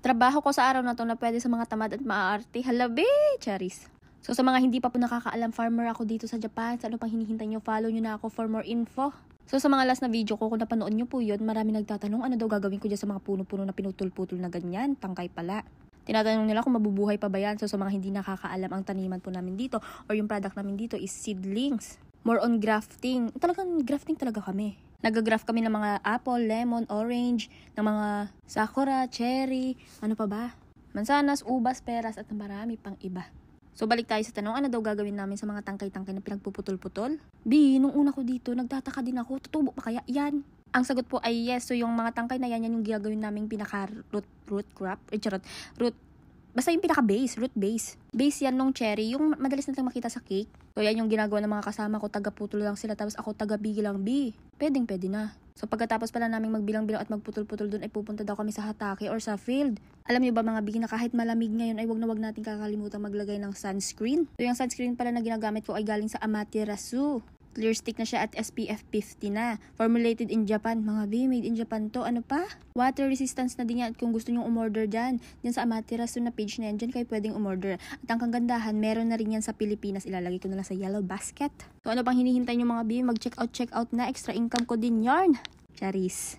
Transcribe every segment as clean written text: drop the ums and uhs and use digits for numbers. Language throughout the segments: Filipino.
Trabaho ko sa araw na to na pwede sa mga tamad at maaarte. Halabe, charis. So sa mga hindi pa po nakakaalam, farmer ako dito sa Japan. Sa ano pang hinihintay nyo, follow nyo na ako for more info. So sa mga last na video ko, kung napanood nyo po yun, marami nagtatanong ano daw gagawin ko dyan sa mga puno-puno na pinutol-putol na ganyan, tangkay pala. Tinatanong nila kung mabubuhay pa ba yan. So sa mga hindi nakakaalam, ang taniman po namin dito or yung product namin dito is seedlings. More on grafting. Talagang grafting talaga kami. Nag-graft kami ng mga apple, lemon, orange, ng mga sakura, cherry, ano pa ba? Mansanas, ubas, peras at marami pang iba. So balik tayo sa tanong, ano daw gagawin namin sa mga tangkay-tangkay na pinagpuputol-putol? Nung una ko dito, nagtataka din ako, tutubo pa kaya yan? Ang sagot po ay yes. So yung mga tangkay na yan yung gagawin naming pinaka-root crop, basta yung pinaka-base, root base. Base yan nung cherry, yung madalas natin makita sa cake. So yan yung ginagawa ng mga kasama ko, taga-putol lang sila, tapos ako taga-bigi lang, pwede na. So pagkatapos pala naming magbilang-bilang at magputol-putol dun, ay pupunta daw kami sa hatake or sa field. Alam niyo ba mga bigi na kahit malamig ngayon ay wag na wag natin kakalimutan maglagay ng sunscreen. So yung sunscreen pala na ginagamit ko ay galing sa Amaterasu. Clear stick na siya at SPF 50 na. Formulated in Japan. Mga made in Japan to. Ano pa? Water resistance na din yan. At kung gusto nyong umorder dyan sa Amaterasu na page na yan, dyan kayo pwedeng umorder. At ang kagandahan, meron na rin yan sa Pilipinas. Ilalagay ko na lang sa yellow basket. So ano pang hinihintay nyo mga mag-check out na. Extra income ko din yarn. Charis.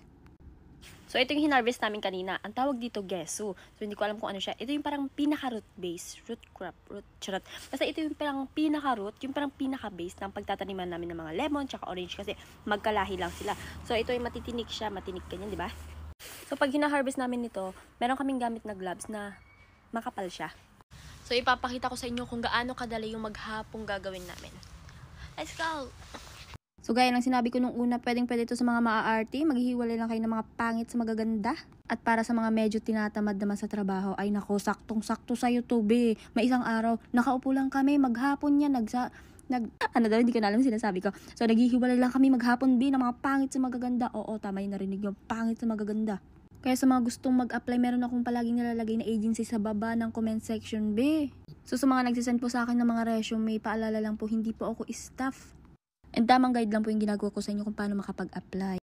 So, ito yung hinarvest namin kanina. Ang tawag dito, gesu. So, hindi ko alam kung ano siya. Ito yung parang pinaka-root base. Root crop. Charot. Basta ito yung parang pinaka-root, yung parang pinaka-base ng pagtataniman namin ng mga lemon tsaka orange kasi magkalahi lang sila. So, ito yung matitinik siya. Matinik ganyan, di ba? So, pag hina-harvest namin ito, meron kaming gamit na gloves na makapal siya. So, ipapakita ko sa inyo kung gaano kadali yung maghapong gagawin namin. Let's go! So gaya ng sinabi ko nung una, pwede ito sa mga maaarte, maghihiwalay lang kayo ng mga pangit sa magaganda. At para sa mga medyo tinatamad naman sa trabaho, ay nako, saktong-sakto sa YouTube. May isang araw, nakaupo lang kami, maghapon yan, hindi ko na alam sinasabi ko. So naghihiwalay lang kami maghapon ng mga pangit sa magaganda. Oo, tama yung narinig yung pangit sa magaganda. Kaya sa mga gustong mag-apply, meron akong palaging nilalagay na agency sa baba ng comment section, So sa mga nagsisend po sa akin ng mga resume, paalala lang po, hindi po ako staff. And tamang guide lang po yung ginagawa ko sa inyo kung paano makapag-apply.